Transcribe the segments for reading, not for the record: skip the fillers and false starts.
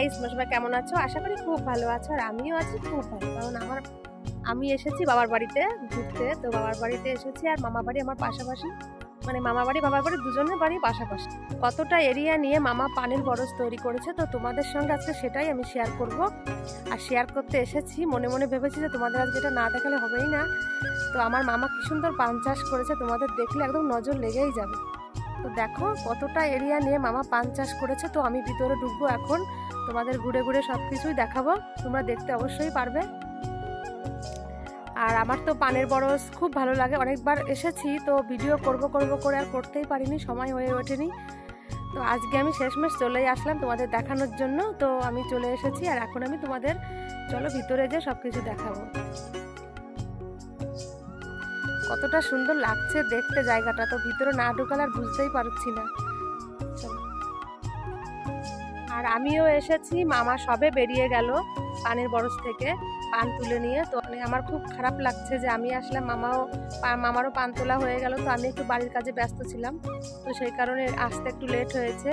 Guys, সবাই কেমন আছো? আশা করি খুব ভালো আছো। আর আমিও আছি খুব ভালো, কারণ আমি এসেছি বাবার বাড়িতে ঘুরতে। তো বাবার বাড়িতে এসেছি, আর মামা বাড়ি আমার পাশাপাশি, মানে মামা বাড়ি বাবার বাড়ি দুজনের বাড়ি পাশাপাশি। কতটা এরিয়া নিয়ে মামা পানের বরজ তৈরি করেছে, তো তোমাদের সঙ্গে আজকে সেটাই আমি শেয়ার করব। আর শেয়ার করতে এসেছি, মনে মনে ভেবেছি যে তোমাদের আজকে এটা না দেখালে হবেই না। তো আমার মামা কি সুন্দর পান চাষ করেছে, তোমাদের দেখলে একদম নজর লেগেই যাবে। তো দেখো কতটা এরিয়া নিয়ে মামা পান চাষ করেছে। তো আমি ভিতরে ঢুকবো এখন, তোমাদের ঘুরে ঘুরে সব কিছুই দেখাবো, তোমরা দেখতে অবশ্যই পারবে। আর আমার তো পানের বরজ খুব ভালো লাগে, অনেকবার এসেছি, তো ভিডিও করব করে আর করতেই পারিনি, সময় হয়ে ওঠেনি। তো আজকে আমি শেষমেশ চলেই আসলাম তোমাদের দেখানোর জন্য। তো আমি চলে এসেছি, আর এখন আমি তোমাদের চলো ভিতরে যে সব কিছু দেখাবো। কতটা সুন্দর লাগছে দেখতে জায়গাটা, তো ভিতরে না ঢুকালে আর বুঝতেই পারছি না। আর আমিও এসেছি, মামা সবে বেরিয়ে গেল পানের বরজ থেকে পান তুলে নিয়ে। তো আমার খুব খারাপ লাগছে যে আমি আসলাম, মামারও পান তোলা হয়ে গেল। তো আমি একটু বাড়ির কাজে ব্যস্ত ছিলাম, তো সেই কারণে আসতে একটু লেট হয়েছে।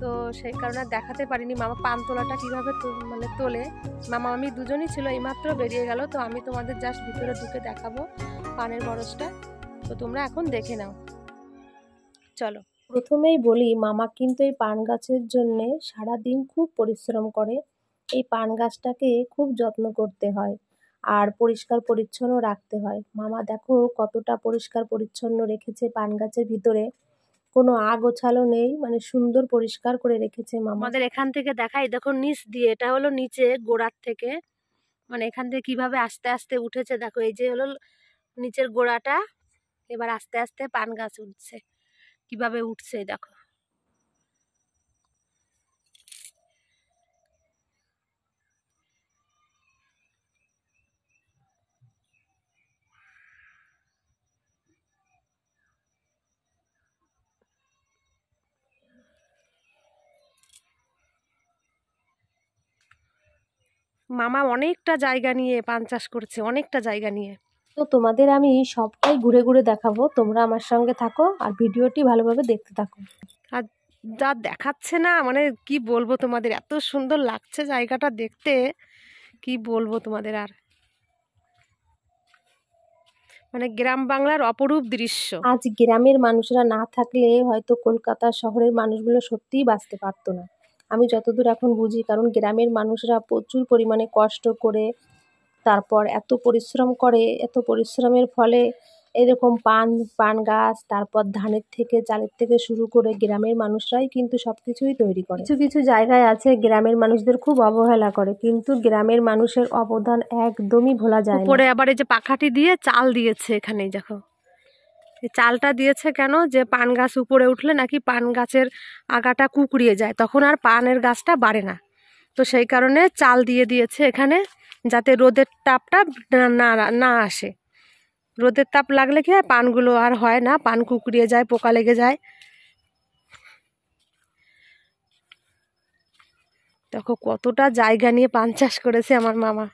তো সেই কারণে দেখাতে পারিনি মামা পান তোলাটা কীভাবে মানে তোলে। মামা আমি দুজনই ছিল, এইমাত্র বেরিয়ে গেল। তো আমি তোমাদের জাস্ট ভিতরে ঢুকে দেখাবো পানের বরজটা, তো তোমরা এখন দেখে নাও, চলো। প্রথমেই বলি, মামা কিন্তু এই পান গাছের জন্যে সারাদিন খুব পরিশ্রম করে। এই পান গাছটাকে খুব যত্ন করতে হয়, আর পরিষ্কার পরিচ্ছন্ন রাখতে হয়। মামা দেখো কতটা পরিষ্কার পরিচ্ছন্ন রেখেছে পান গাছের ভিতরে, কোনো আগোছালো নেই, মানে সুন্দর পরিষ্কার করে রেখেছে মামা। আমাদের এখান থেকে দেখাই, দেখো নিচ দিয়ে, এটা হলো নিচে গোড়ার থেকে, মানে এখান থেকে কিভাবে আস্তে আস্তে উঠেছে দেখো। এই যে হলো নিচের গোড়াটা, এবার আস্তে আস্তে পান গাছ উঠছে, কিভাবে উঠছে দেখো। মামা অনেকটা জায়গা নিয়ে পান চাষ করছে, অনেকটা জায়গা নিয়ে। তো তোমাদের আমি সবটাই ঘুরে ঘুরে দেখাবো, তোমরা আমার সঙ্গে থাকো আর ভিডিওটি ভালোভাবে দেখতে থাকো। আর যা দেখাচ্ছে না, মানে কি বলবো তোমাদের, এত সুন্দর লাগছে জায়গাটা দেখতে, কি বলবো তোমাদের। আর মানে গ্রাম বাংলার অপরূপ দৃশ্য। আজ গ্রামের মানুষরা না থাকলে হয়তো কলকাতা শহরের মানুষগুলো সত্যিই বাঁচতে পারতো না, আমি যতদূর এখন বুঝি। কারণ গ্রামের মানুষরা প্রচুর পরিমাণে কষ্ট করে, তারপর এত পরিশ্রম করে, এত পরিশ্রমের ফলে এরকম পান গাছ, তারপর ধানের থেকে চালের থেকে শুরু করে গ্রামের মানুষরাই কিন্তু সব কিছুই তৈরি করে। কিছু কিছু জায়গায় আছে গ্রামের মানুষদের খুব অবহেলা করে, কিন্তু গ্রামের মানুষের অবদান একদমই ভোলা যায় না। উপরে আবার এই যে পাখাটি দিয়ে চাল দিয়েছে, এখানেই দেখো এই চালটা দিয়েছে কেন, যে পান গাছ উপরে উঠলে নাকি পান গাছের আগাটা কুঁকড়িয়ে যায়, তখন আর পানের গাছটা বাড়ে না। তো সেই কারণে চাল দিয়ে দিয়েছে এখানে, যাতে রোদের তাপটা না না আসে। রোদের তাপ লাগলে কি হয়, পানগুলো আর হয় না, পান কুঁকড়িয়ে যায়, পোকা লেগে যায়। দেখো কতটা জায়গা নিয়ে পান চাষ করেছে আমার মামা।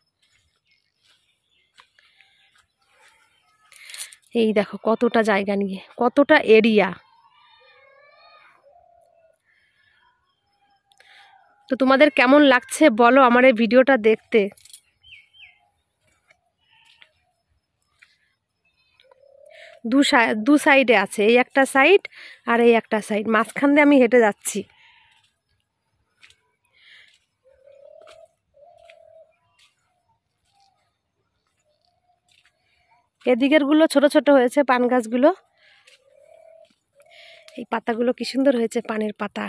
এই দেখো কতটা জায়গা নিয়ে, কতটা এরিয়া। তো তোমাদের কেমন লাগছে বলো আমার এই ভিডিওটা দেখতে। দু সাইডে আছে, এই একটা সাইড আর এই একটা সাইড, মাঝখান দিয়ে আমি হেঁটে যাচ্ছি। এদিকের গুলো ছোট ছোট হয়েছে পান গাছগুলো, এই পাতাগুলো কি সুন্দর হয়েছে, পানের পাতা।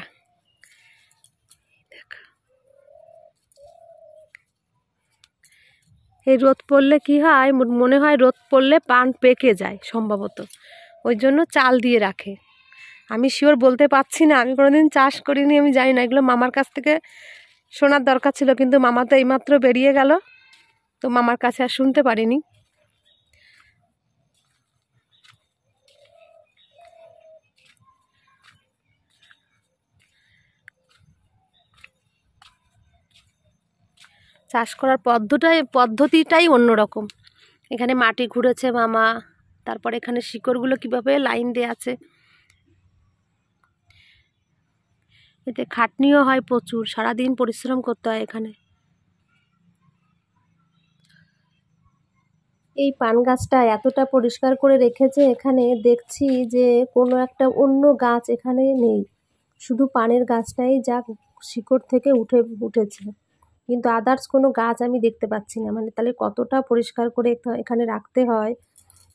এই রোদ পড়লে কি হয়, মনে হয় রোদ পড়লে পান পেকে যায় সম্ভবত, ওই জন্য চাল দিয়ে রাখে। আমি শিওর বলতে পারছি না, আমি কোনোদিন চাষ করিনি, আমি জানি না। এগুলো মামার কাছ থেকে শোনার দরকার ছিল, কিন্তু মামা তো এইমাত্র বেরিয়ে গেল, তো মামার কাছে আর শুনতে পারিনি। চাষ করার পদ্ধতিটাই অন্যরকম। এখানে মাটি ঘুরেছে মামা, তারপর এখানে শিকড়গুলো কিভাবে লাইন দেয়া আছে, এতে খাটনিও হয় প্রচুর, সারাদিন পরিশ্রম করতে হয় এখানে। এই পান গাছটা এতটা পরিষ্কার করে রেখেছে এখানে, দেখছি যে কোনো একটা অন্য গাছ এখানে নেই, শুধু পানের গাছটাই যা শিকড় থেকে উঠেছে, কিন্তু আদার্স কোনো গাছ আমি দেখতে পাচ্ছি না। মানে তাহলে কতটা পরিষ্কার করে এখানে রাখতে হয়।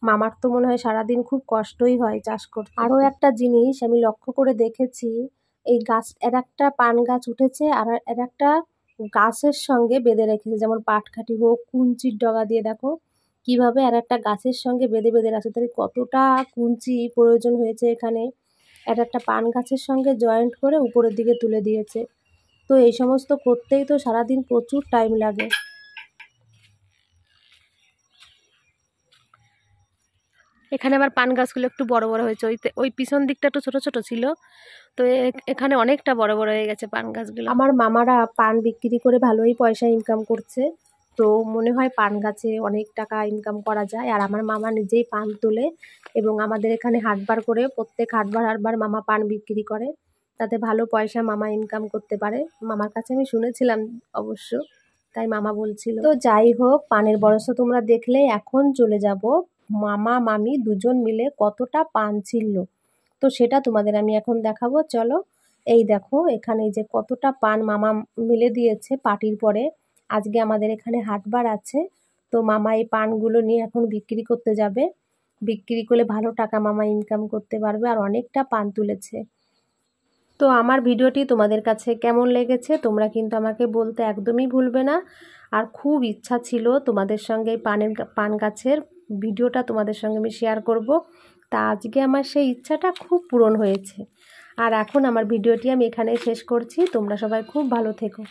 মামার তো মনে হয় সারাদিন খুব কষ্টই হয় চাষ করতে। আরও একটা জিনিস আমি লক্ষ্য করে দেখেছি, এই গাছ একটা পান গাছ উঠেছে আর একটা গাছের সঙ্গে বেঁধে রেখেছে, যেমন পাটকাঠি হোক, কুঞ্চির ডগা দিয়ে দেখো কিভাবে একটা গাছের সঙ্গে বেঁধে বেঁধে রাখছে। তাহলে কতটা কুঞ্চি প্রয়োজন হয়েছে এখানে, একটা পান গাছের সঙ্গে জয়েন্ট করে উপরের দিকে তুলে দিয়েছে। তো এই সমস্ত করতেই তো সারাদিন প্রচুর টাইম লাগে। এখানে আবার পান গাছগুলো একটু বড় বড় হয়েছে, ওই পিছন দিকটা একটু ছোট ছোট ছিল, তো এখানে অনেকটা বড় বড় হয়ে গেছে পান গাছগুলো। আমার মামারা পান বিক্রি করে ভালোই পয়সা ইনকাম করছে, তো মনে হয় পান গাছে অনেক টাকা ইনকাম করা যায়। আর আমার মামা নিজেই পান তোলে এবং আমাদের এখানে হাটবার করে, প্রত্যেক হাটবার মামা পান বিক্রি করে, তাতে ভালো পয়সা মামা ইনকাম করতে পারে। মামার কাছে আমি শুনেছিলাম অবশ্য, তাই মামা বলছিল। তো যাই হোক, পানের বরস তোমরা দেখলে, এখন চলে যাব মামা মামি দুজন মিলে কতটা পান ছিল, তো সেটা তোমাদের আমি এখন দেখাবো। চলো, এই দেখো এখানে যে কতটা পান মামা মিলে দিয়েছে পার্টির পরে। আজকে আমাদের এখানে হাটবার আছে, তো মামা এই পানগুলো নিয়ে এখন বিক্রি করতে যাবে। বিক্রি করলে ভালো টাকা মামা ইনকাম করতে পারবে, আর অনেকটা পান তুলেছে। তো আমার ভিডিওটি তোমাদের কাছে কেমন লেগেছে তোমরা কিন্তু আমাকে বলতে একদমই ভুলবে না। আর খুব ইচ্ছা ছিল তোমাদের সঙ্গে এই পান গাছের ভিডিওটা তোমাদের সঙ্গে আমি শেয়ার করব, তা আজকে আমার সেই ইচ্ছাটা খুব পূরণ হয়েছে। আর এখন আমার ভিডিওটি আমি এখানেই শেষ করছি। তোমরা সবাই খুব ভালো থেকো।